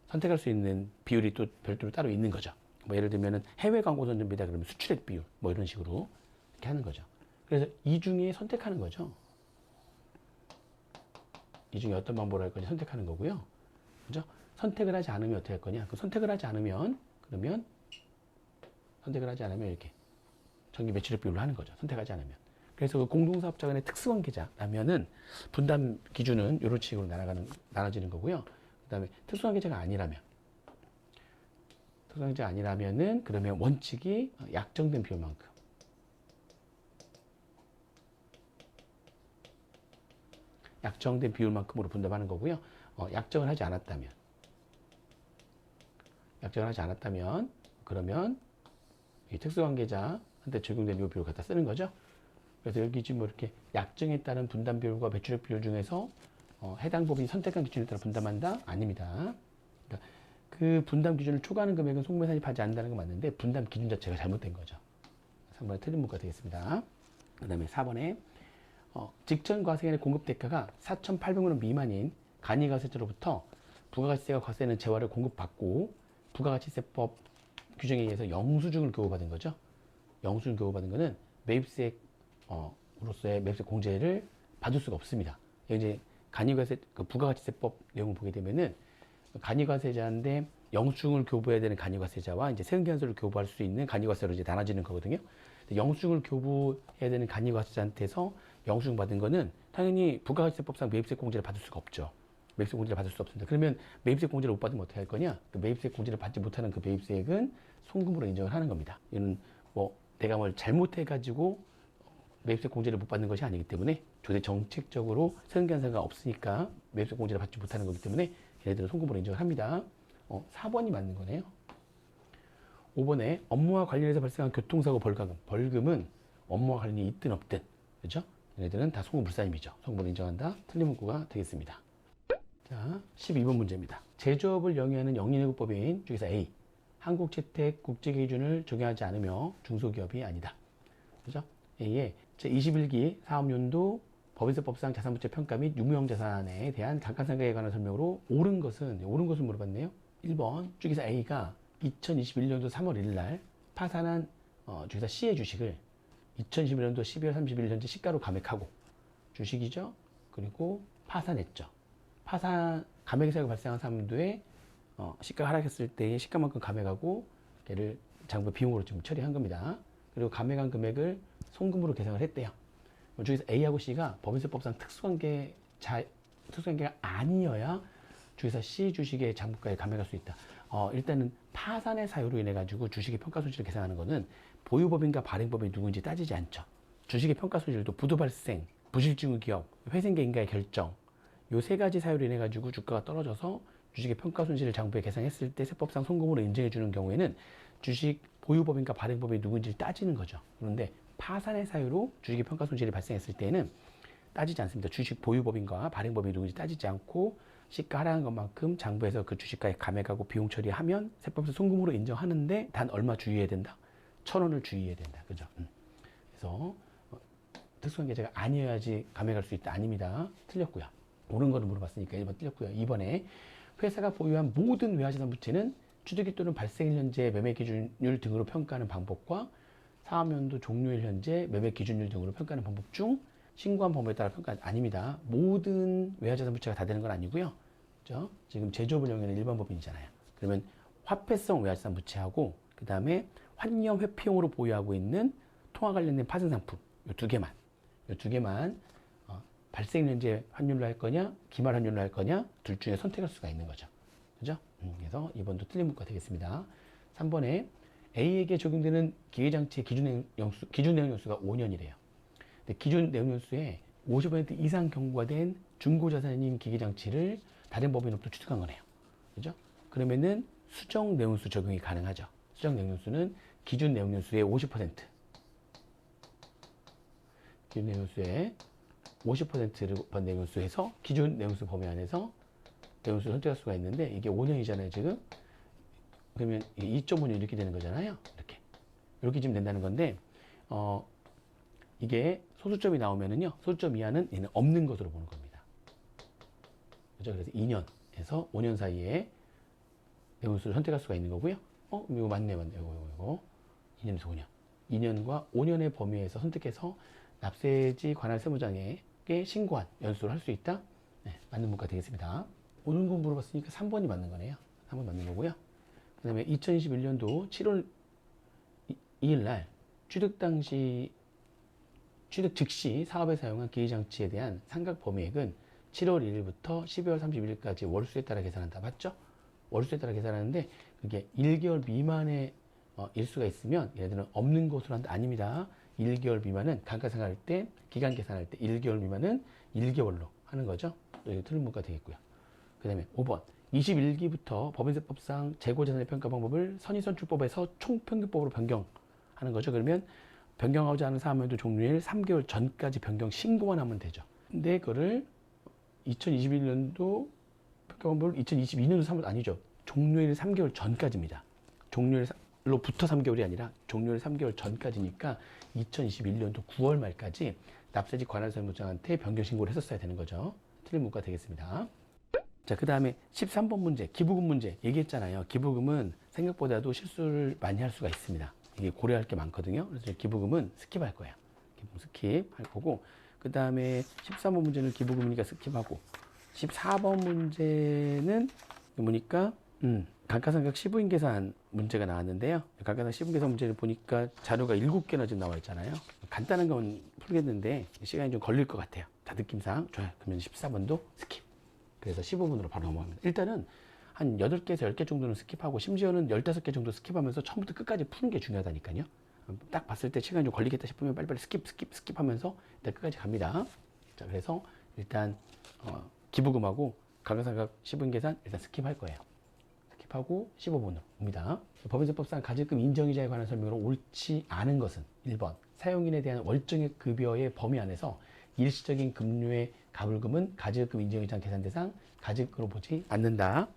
선택할 수 있는 비율이 또 별도로 따로 있는 거죠. 뭐 예를 들면은 해외 광고 선전비다 그러면 수출액 비율, 뭐 이런 식으로 이렇게 하는 거죠. 그래서 이 중에 선택하는 거죠. 이 중에 어떤 방법을 할 거냐 선택하는 거고요. 그죠? 선택을 하지 않으면 어떻게 할 거냐? 그 선택을 하지 않으면, 그러면 선택을 하지 않으면 이렇게 정기 매출액 비율로 하는 거죠. 선택하지 않으면. 그래서 그 공동사업자 간의 특수관계자라면은 분담 기준은 이런 식으로 나눠지는 거고요. 그 다음에 특수관계자가 아니라면은 그러면 원칙이 약정된 비율만큼. 약정된 비율만큼으로 분담하는 거고요. 약정을 하지 않았다면 그러면 이 특수관계자한테 적용된 이 비율을 갖다 쓰는 거죠. 그래서 여기 지금 뭐 이렇게 약정에 따른 분담 비율과 매출액 비율 중에서 해당 법인이 선택한 기준에 따라 분담한다? 아닙니다. 그러니까 그 분담 기준을 초과하는 금액은 송금에 산입하지 않는다는 건 맞는데 분담 기준 자체가 잘못된 거죠. 3번에 틀린 문구가 되겠습니다. 그 다음에 4번에 직전 과세관의 공급 대가가 4,800만 원 미만인 간이과세자로부터 부가가치세가 과세되는 재화를 공급받고 부가가치세법 규정에 의해서 영수증을 교부받은 거죠. 영수증을 교부받은 거는 매입세로서의 매입세 공제를 받을 수가 없습니다. 이제 간이과세 부가가치세법 내용을 보게 되면은 간이과세자인데 영수증을 교부해야 되는 간이과세자와 이제 세금계산서를 교부할 수 있는 간이과세로 이제 나눠지는 거거든요. 영수증을 교부해야 되는 간이과세자한테서 영수증 받은 거는 당연히 부가가치세법상 매입세 공제를 받을 수가 없죠. 매입세 공제를 받을 수 없습니다. 그러면 매입세 공제를 못 받으면 어떻게 할 거냐? 그 매입세 공제를 받지 못하는 그 매입세액은 송금으로 인정을 하는 겁니다. 이는 뭐 내가 뭘 잘못해가지고 매입세 공제를 못 받는 것이 아니기 때문에 조세 정책적으로 세금계산서가 없으니까 매입세 공제를 받지 못하는 거기 때문에 얘네들은 송금으로 인정을 합니다. 4번이 맞는 거네요. 5번에 업무와 관련해서 발생한 교통사고 벌금. 벌금은 업무와 관련이 있든 없든, 그렇죠? 얘네들은 다 송금 불산입이죠. 송금으로 인정한다. 틀린 문구가 되겠습니다. 자, 12번 문제입니다. 제조업을 영위하는 영리내국법인 주기사 A. 한국채택 국제기준을 적용하지 않으며 중소기업이 아니다. 그죠? A의 제21기 사업연도 법인세법상 자산부채 평가 및 유무형자산에 대한 감가상각에 관한 설명으로 옳은 것은 물어봤네요. 1번 주기사 A가 2021년도 3월 1일 날 파산한 주기사 C의 주식을 2021년도 12월 30일 현재 시가로 감액하고 주식이죠. 그리고 파산했죠. 파산 감액사고가 발생한 사람도에 시가가 하락했을 때의 시가만큼 감액하고 걔를 장부 비용으로 좀 처리한 겁니다. 그리고 감액한 금액을 송금으로 계산을 했대요. 주기사 A하고 C가 법인세법상 특수관계가 아니어야 주기사 C 주식의 장부가에 감액할 수 있다. 일단은 파산의 사유로 인해 가지고 주식의 평가손실을 계산하는 것은 보유법인과 발행법인이 누군지 따지지 않죠. 주식의 평가손실도 부도 발생, 부실증후 기업, 회생계인가의 결정 요 세 가지 사유로 인해 가지고 주가가 떨어져서 주식의 평가손실을 장부에 계산했을 때 세법상 송금으로 인정해 주는 경우에는 주식 보유법인과 발행법인이 누군지 따지는 거죠. 그런데 파산의 사유로 주식의 평가손실이 발생했을 때는 따지지 않습니다. 주식 보유법인과 발행법인이 누군지 따지지 않고 시가 하락한 것만큼 장부에서 그 주식가에 감액하고 비용 처리하면 세법상 송금으로 인정하는데 단 얼마 주의해야 된다? 1,000원을 주의해야 된다. 그죠? 그래서 특수관계자가 아니어야지 감액할 수 있다. 아닙니다. 틀렸고요. 옳은 거를 물어봤으니까 1번 틀렸고요. 2번에 회사가 보유한 모든 외화자산 부채는 취득일 또는 발생일 현재 매매 기준율 등으로 평가하는 방법과 사업연도 종료일 현재 매매 기준율 등으로 평가하는 방법 중 신고한 방법에 따라 평가 아닙니다. 모든 외화자산 부채가 다 되는 건 아니고요. 그죠? 지금 제조업을 영위하는 일반 법인이잖아요. 그러면 화폐성 외화자산 부채하고 그 다음에 환경 회피용으로 보유하고 있는 통화 관련된 파생상품 이 두 개만 발생 현재 환율로 할 거냐 기말 환율로 할 거냐 둘 중에 선택할 수가 있는 거죠. 그죠? 그래서 2번도 틀린 문구가 되겠습니다. 3번에 A에게 적용되는 기계장치의 기준 내용 연수가 5년이래요. 근데 기준 내용 연수에 50% 이상 경고가 된 중고자산인 기계장치를 다른 법인으로부터 취득한 거네요. 그죠? 그러면은 수정 내용 연수 적용이 가능하죠. 수정 내용 연수는 기준 내용 연수의 50%. 기준 내용 연수의 50%를 내용 연수해서 기준 내용 연수 범위 안에서 내용 연수를 선택할 수가 있는데 이게 5년이잖아요, 지금. 그러면 2.5년 이렇게 되는 거잖아요. 이렇게 지금 된다는 건데 이게 소수점이 나오면은요. 소수점 이하는 얘는 없는 것으로 보는 겁니다. 그죠? 그래서 2년에서 5년 사이에 내용수를 선택할 수가 있는 거고요. 이거 맞네요. 이거 2년에서 5년. 2년과 5년의 범위에서 선택해서 납세지 관할 세무장에게 신고한 연수를 할 수 있다. 네, 맞는 문구가 되겠습니다. 오늘 거 물어봤으니까 3번이 맞는 거네요. 3번 맞는 거고요. 그 다음에 2021년도 7월 2일 날 취득 즉시 사업에 사용한 기계장치에 대한 상각 범위액은 7월 1일부터 12월 31일까지 월수에 따라 계산한다. 맞죠? 월수에 따라 계산하는데 그게 1개월 미만의 일수가 있으면 얘네들은 없는 것으로 한다. 아닙니다. 1개월 미만은 감가상각할 때 기간 계산할 때 1개월 미만은 1개월로 하는 거죠. 이게 틀린 문구가 되겠고요. 그 다음에 5번 21기부터 법인세법상 재고자산의 평가 방법을 선의선출법에서 총평균법으로 변경하는 거죠. 그러면 변경하고자 하는 사무연도 종료일 3개월 전까지 변경 신고만 하면 되죠. 근데 그거를 2021년도 변경을 2022년도 3월 아니죠. 종료일 3개월 전까지입니다. 종료일로부터 3개월이 아니라 종료일 3개월 전까지니까 2021년도 9월 말까지 납세직 관할 세무장한테 변경 신고를 했었어야 되는 거죠. 틀린 문구가 되겠습니다. 자, 그 다음에 13번 문제, 기부금 문제 얘기했잖아요. 기부금은 생각보다도 실수를 많이 할 수가 있습니다. 이게 고려할 게 많거든요. 그래서 기부금은 스킵할 거예요. 기부금 스킵할 거고, 그 다음에 13번 문제는 기부금이니까 스킵하고, 14번 문제는 보니까 감가상각 시부인 계산 문제가 나왔는데요. 감가상각 시부인 계산 문제를 보니까 자료가 7개나 지금 나와 있잖아요. 간단한 건 풀겠는데 시간이 좀 걸릴 것 같아요. 자, 느낌상 좋아요. 그러면 14번도 스킵. 그래서 15분으로 바로 넘어갑니다. 일단은 한 8개에서 10개 정도는 스킵하고, 심지어는 15개 정도 스킵하면서 처음부터 끝까지 푸는 게 중요하다니까요. 딱 봤을 때 시간이 좀 걸리겠다 싶으면 빨리빨리 스킵 하면서 일단 끝까지 갑니다. 자, 그래서 일단 기부금하고 감가상각 시부인 계산 일단 스킵할 거예요. 스킵하고 15분으로 옵니다. 법인세법상 가지금 인정이자에 관한 설명으로 옳지 않은 것은 1번 사용인에 대한 월정액 급여의 범위 안에서 일시적인 급료의 가불금은 가지금 인정이자 계산 대상 가지금으로 보지 않는다.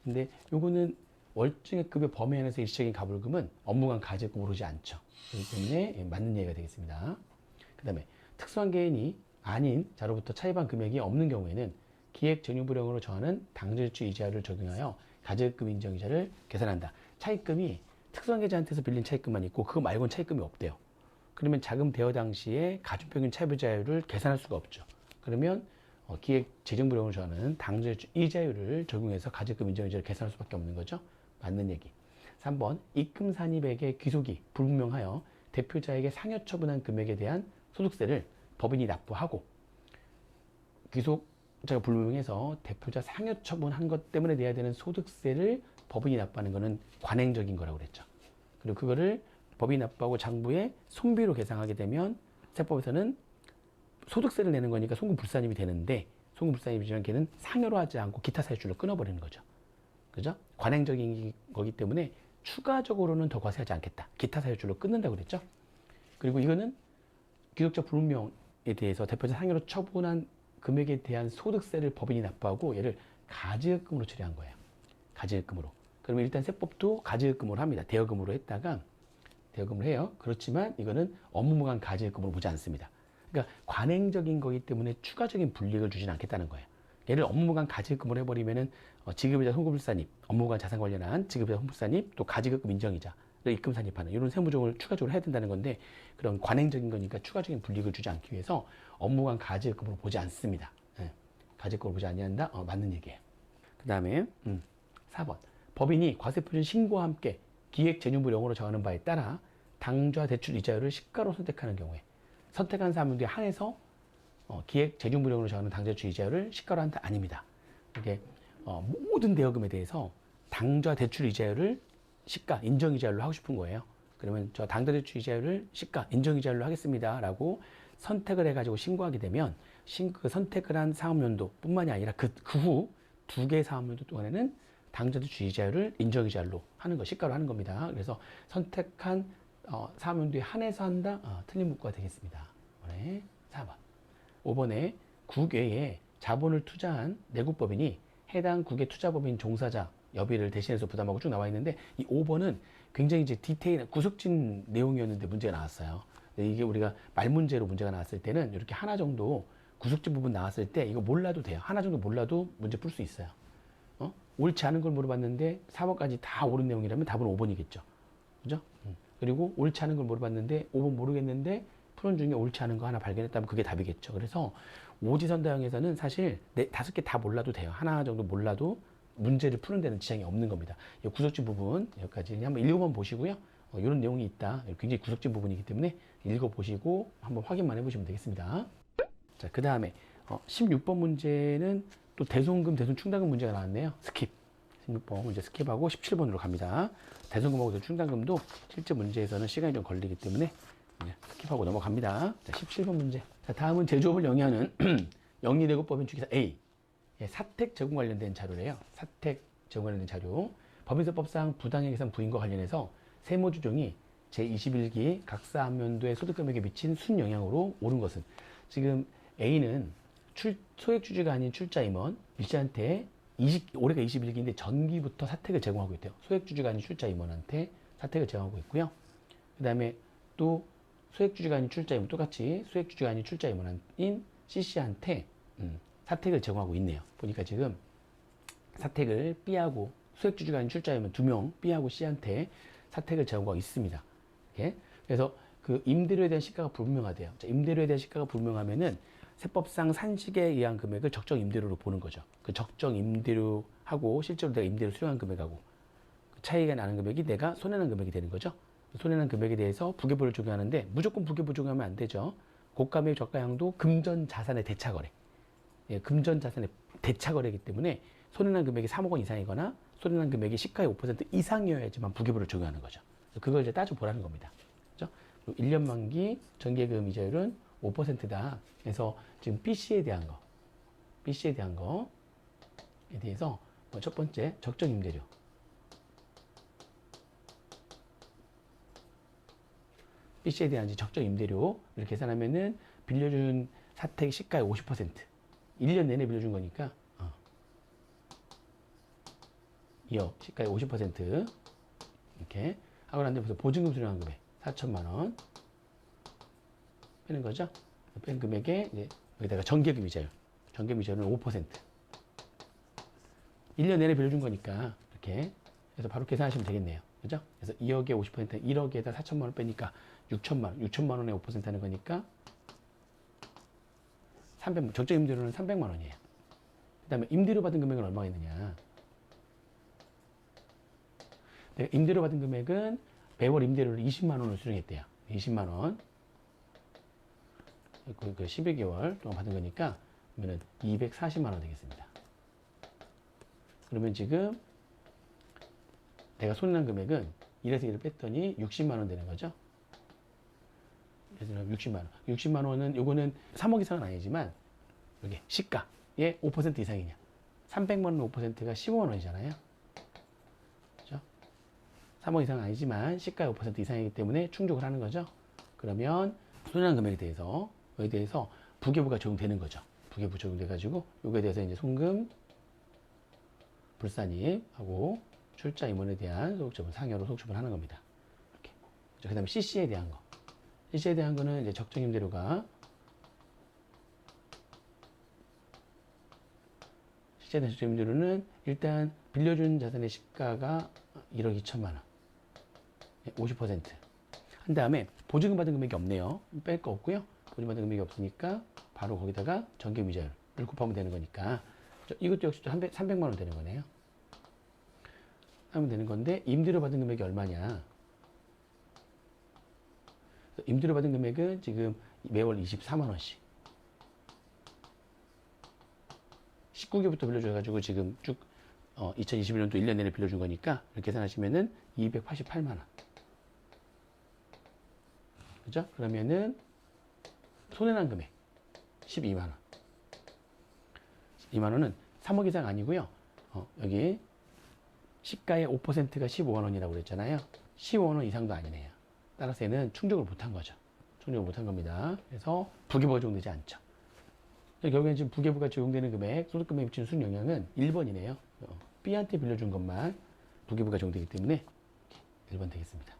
근데 요거는 월정액 급여 범위 안에서 일시적인 가불금은 업무간 가지금으로 오르지 않죠. 그렇기 때문에 맞는 얘기가 되겠습니다. 그 다음에 특수한 개인이 아닌 자로부터 차입한 금액이 없는 경우에는 기획 전유불량으로 정하는 당절주 이자율을 적용하여 가지금 인정이자를 계산한다. 차입금이 특수한 계좌한테서 빌린 차입금만 있고 그거 말고는 차입금이 없대요. 그러면 자금 대여 당시에 가중평균 차입이자율을 계산할 수가 없죠. 그러면 기획 재정불량으로 정하는 당절주 이자율을 적용해서 가지금 인정이자를 계산할 수밖에 없는 거죠. 맞는 얘기. 3번 입금 산입액의 귀속이 불분명하여 대표자에게 상여 처분한 금액에 대한 소득세를 법인이 납부하고, 귀속자가 불분명해서 대표자 상여 처분한 것 때문에 내야 되는 소득세를 법인이 납부하는 것은 관행적인 거라고 그랬죠. 그리고 그거를 법인이 납부하고 장부에 손비로 계상하게 되면 세법에서는 소득세를 내는 거니까 송금불산입이 되는데, 송금불산입이지만 걔는 상여로 하지 않고 기타 사유줄로 끊어버리는 거죠. 그죠? 관행적인 거기 때문에 추가적으로는 더 과세하지 않겠다. 기타 사유줄로 끊는다고 그랬죠. 그리고 이거는 귀속자 불분명에 대해서 대표자 상여로 처분한 금액에 대한 소득세를 법인이 납부하고 얘를 가지급금으로 처리한 거예요. 가지급금으로. 그러면 일단 세법도 가지급금으로 합니다. 대여금으로 했다가 대여금을 해요. 그렇지만 이거는 업무무관 가지급금으로 보지 않습니다. 그러니까 관행적인 거기 때문에 추가적인 불이익을 주지는 않겠다는 거예요. 얘를 업무무관 가지급금으로 해버리면은 지급이자 송금불산입, 업무무관 자산 관련한 지급이자 송금불산입, 또 가지급금 인정이자 입금 산입하는 이런 세무조정을 추가적으로 해야 된다는 건데, 그런 관행적인 거니까 추가적인 불이익을 주지 않기 위해서 업무관 가지급금으로 보지 않습니다. 가지급금으로 보지 아니한다. 맞는 얘기예요. 그 다음에 4번 법인이 과세표준 신고와 함께 기획 재무불량으로 정하는 바에 따라 당좌 대출 이자율을 시가로 선택하는 경우에 선택한 사무에 한해서 기획 재무불량으로 정하는 당좌대출 이자율을 시가로 한다. 아닙니다. 이게 모든 대여금에 대해서 당좌 대출 이자율을 시가 인정이자율로 하고 싶은 거예요. 그러면 저 당좌 대출 이자율을 시가 인정이자율로 하겠습니다 라고 선택을 해가지고 신고하게 되면 그 선택을 한 사업연도 뿐만이 아니라 그 후 두 개의 사업연도 동안에는 당좌 대출 이자율을 인정이자율로 하는 거, 시가로 하는 겁니다. 그래서 선택한 사업연도에 한해서 한다. 틀린 문구가 되겠습니다. 네, 4번 5번에 국외에 자본을 투자한 내국법인이 해당 국외 투자법인 종사자 여비를 대신해서 부담하고 쭉 나와 있는데, 이 5번은 굉장히 이제 디테일한 구석진 내용이었는데 문제가 나왔어요. 이게 우리가 말 문제로 문제가 나왔을 때는 이렇게 하나 정도 구석진 부분 나왔을 때 이거 몰라도 돼요. 하나 정도 몰라도 문제 풀 수 있어요. 옳지 않은 걸 물어봤는데 4번까지 다 옳은 내용이라면 답은 5번이겠죠. 그죠? 그리고 옳지 않은 걸 물어봤는데 5번 모르겠는데 푸른 중에 옳지 않은 거 하나 발견했다면 그게 답이겠죠. 그래서 오지선다형에서는 사실 5개 다 몰라도 돼요. 하나 정도 몰라도 문제를 푸는 데는 지장이 없는 겁니다. 이 구석진 부분 여기까지 한번 읽어만 보시고요. 이런 내용이 있다. 굉장히 구석진 부분이기 때문에 읽어보시고 한번 확인만 해보시면 되겠습니다. 자, 그 다음에 16번 문제는 또 대손금, 대손충당금 문제가 나왔네요. 스킵. 16번 문제 스킵하고 17번으로 갑니다. 대손금하고 대손충당금도 실제 문제에서는 시간이 좀 걸리기 때문에 스킵하고 넘어갑니다. 자, 17번 문제. 자, 다음은 제조업을 영위하는 영리대국법인 주기사 A. 사택 제공 관련된 자료래요. 사택 제공 관련된 자료. 법인세법상 부당액계산 부인과 관련해서 세무조정이 제21기 각사 한면도의 소득금액에 미친 순영향으로 오른 것은 지금 A는 소액주주가 아닌 출자임원 B씨한테 올해가 21기인데 전기부터 사택을 제공하고 있대요. 소액주주가 아닌 출자임원한테 사택을 제공하고 있고요. 그 다음에 또 소액주주가 아닌 출자임원 똑같이 소액주주가 아닌 출자임원인 C씨한테 사택을 제공하고 있네요. 보니까 지금 사택을 B하고 소액주주가 아닌 출자임원 2명 B하고 C한테 사택을 제공하고 있습니다. 예? 그래서 그 임대료에 대한 시가가 불분명하대요. 자, 임대료에 대한 시가가 불분명하면은 세법상 산식에 의한 금액을 적정 임대료로 보는 거죠. 그 적정 임대료하고 실제로 내가 임대료 수령한 금액하고 그 차이가 나는 금액이 내가 손해난 금액이 되는 거죠. 손해난 금액에 대해서 부계부를 적용하는데 무조건 부계부 적용하면 안 되죠. 고가매입 저가량도 금전 자산의 대차거래. 예, 금전 자산의 대차거래이기 때문에 손해난 금액이 3억 원 이상이거나 손해난 금액이 시가의 5% 이상이어야지만 부계부를 적용하는 거죠. 그걸 이제 따져보라는 겁니다. 그죠? 1년 만기 전기예금 이자율은 5%다. 그래서 지금 B씨에 대한 거에 대해서 첫 번째 적정 임대료. B씨에 대한 적정 임대료를 계산하면은 빌려준 사택 시가의 50%. 1년 내내 빌려준 거니까 2억 시가의 50% 이렇게 하고 난 다음에 보증금 수령한 금액 4천만 원 빼는 거죠. 뺀 금액에 이제 여기다가 정기예금 이자율. 정기예금 이자율은 5%. 1년 내내 빌려준 거니까 이렇게 해서 바로 계산하시면 되겠네요. 그죠? 그래서 2억에 50% 1억에다 4천만 원 빼니까 6천만 원. 6천만 원에 5% 하는 거니까 300, 적정 임대료는 300만 원이에요. 그 다음에 임대료 받은 금액은 얼마가 있느냐. 임대료 받은 금액은 매월 임대료를 20만 원을 수령했대요. 20만 원. 그 12개월 동안 받은 거니까 그러면 240만 원 되겠습니다. 그러면 지금 내가 손해난 금액은 1에서 1을 뺐더니 60만 원 되는 거죠. 그래서 60만 원. 60만 원은 요거는 3억 이상은 아니지만 여기 시가의 5% 이상이냐. 300만 원 5%가 15만 원이잖아요. 그죠? 3억 이상은 아니지만 시가의 5% 이상이기 때문에 충족을 하는 거죠. 그러면 손해난 금액에 대해서 여기에 대해서 부계부가 적용되는 거죠. 부계부 적용돼가지고 요거에 대해서 이제 송금, 불산입하고 출자 임원에 대한 소득처분 상여로 소득처분 하는 겁니다. 이렇게. 그 다음에 CC에 대한 거. CC에 대한 거는 이제 적정 임대료가 CC에 대한 적정 임대료는 일단 빌려준 자산의 시가가 1억 2천만 원. 50%. 한 다음에 보증금 받은 금액이 없네요. 뺄 거 없고요. 보증금 받은 금액이 없으니까 바로 거기다가 정기예금 이자율을 곱하면 되는 거니까 이것도 역시 300만 원 되는 거네요. 하면 되는 건데 임대료 받은 금액이 얼마냐. 임대료 받은 금액은 지금 매월 24만 원씩 19개부터 빌려줘가지고 지금 쭉 2021년도 1년 내내 빌려준 거니까 이렇게 계산하시면은 288만 원. 그죠? 그러면은 손해난 금액 12만 원. 2만 원은 3억 이상 아니고요. 여기 시가의 5%가 15만 원이라고 그랬잖아요. 15만 원 이상도 아니네요. 따라서 얘는 충족을 못한 거죠. 충족을 못한 겁니다. 그래서 부계부가 적용되지 않죠. 결국엔 지금 부계부가 적용되는 금액, 소득금액에 미치는 순영향은 1번이네요. B한테 빌려준 것만 부계부가 적용되기 때문에 1번 되겠습니다.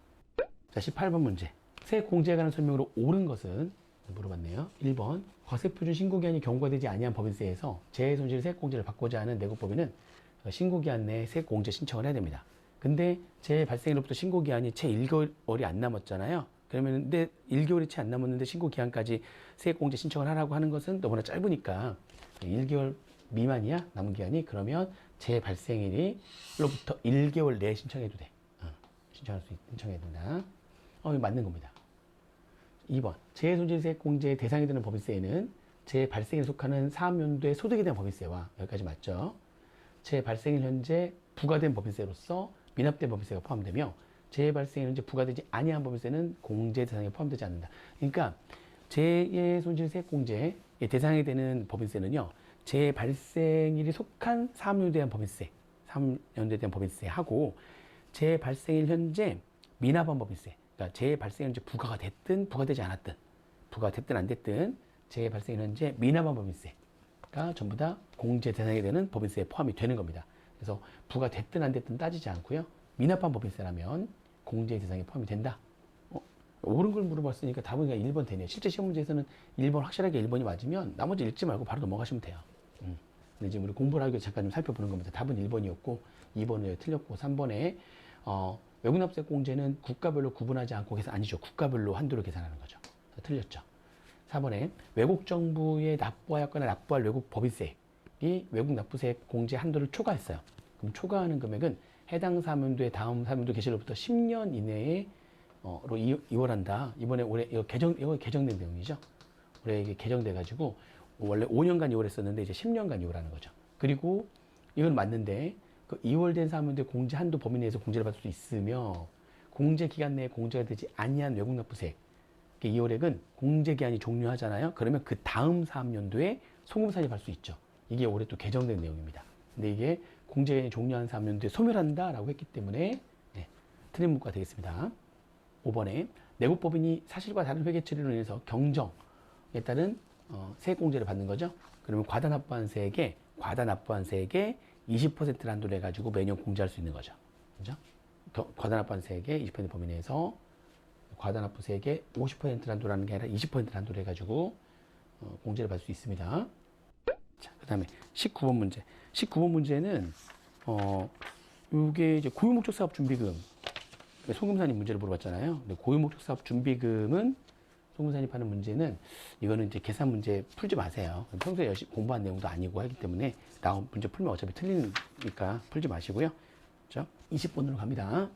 자, 18번 문제. 세액 공제에 관한 설명으로 옳은 것은 물어봤네요. 1번 과세표준 신고기한이 경과되지 아니한 법인세에서 재해손실 세액공제를 받고자 하는 내국법인은 신고기한 내에 세액공제 신청을 해야 됩니다. 근데 재해 발생일로부터 신고기한이 채 1개월이 안 남았잖아요. 그러면 근데 1개월이 채 안 남았는데 신고기한까지 세액공제 신청을 하라고 하는 것은 너무나 짧으니까 1개월 미만이야 남은 기한이. 그러면 재해 발생일로부터 1개월 내에 신청해도 돼. 신청해야 된다. 이거 맞는 겁니다. 2번 재해손실세액공제의 대상이 되는 법인세에는 재해 발생일에 속하는 사업연도의 소득에 대한 법인세와 여기까지 맞죠. 재해 발생일 현재 부과된 법인세로서 미납된 법인세가 포함되며 재해 발생일 현재 부과되지 아니한 법인세는 공제 대상에 포함되지 않는다. 그러니까 재해손실세액공제의 대상이 되는 법인세는요. 재해 발생일이 속한 사업연도에 대한 법인세, 사업연도에 대한 법인세하고 재해 발생일 현재 미납한 법인세, 그러니까 재해 발생 현재 부과가 됐든 부과되지 않았든 부과가 됐든 안 됐든 재해 발생 현재 미납한 법인세가 전부 다 공제 대상이 되는 법인세에 포함이 되는 겁니다. 그래서 부과됐든 안 됐든 따지지 않고요. 미납한 법인세라면 공제 대상에 포함이 된다. 옳은 걸 물어봤으니까 답은 그냥 1번 되네요. 실제 시험 문제에서는 1번 확실하게 1번이 맞으면 나머지 읽지 말고 바로 넘어가시면 돼요. 근데 지금 우리 공부를 하기 위해 잠깐 좀 살펴보는 겁니다. 답은 1번이었고 2번은 틀렸고 3번에 외국납세 공제는 국가별로 구분하지 않고 계산 아니죠. 국가별로 한도를 계산하는 거죠. 틀렸죠. 4번에 외국 정부에 납부하였거나 납부할 외국 법인세이 외국 납부세 공제 한도를 초과했어요. 그럼 초과하는 금액은 해당 사무소의 다음 사무소 개시로부터 10년 이내에 로 이월한다. 이번에 올해 이거 개정된 내용이죠. 올해 이게 개정돼 가지고 원래 5년간 이월했었는데 이제 10년간 이월하는 거죠. 그리고 이건 맞는데 그 이월된 사무소의 공제 한도 범위 내에서 공제를 받을 수 있으며 공제 기간 내에 공제가 되지 아니한 외국 납부세 이월액은 공제 기한이 종료하잖아요. 그러면 그 다음 사업연도에 소금산입할 수 있죠. 이게 올해 또 개정된 내용입니다. 근데 이게 공제 기한이 종료한 사업연도에 소멸한다라고 했기 때문에 네, 틀린 문구가 되겠습니다. 5번에 내국법인이 사실과 다른 회계 처리로 인해서 경정에 따른 세액공제를 받는 거죠. 그러면 과다 납부한 세액에 20%를 한도로 해가지고 매년 공제할 수 있는 거죠. 그죠? 과다 납부한 세액의 20% 범위 내에서 과다 납부 세액의 50%를 한도라는 게 아니라 20%를 한도로 해가지고 공제를 받을 수 있습니다. 자, 그 다음에 19번 문제. 19번 문제는 이게 이제 고유목적 사업 준비금 소금산입 문제를 물어봤잖아요. 근데 고유목적 사업 준비금은 소금산입하는 문제는 이거는 이제 계산 문제 풀지 마세요. 평소에 열심히 공부한 내용도 아니고 하기 때문에 나온 문제 풀면 어차피 틀리니까 풀지 마시고요. 그렇죠? 20번으로 갑니다.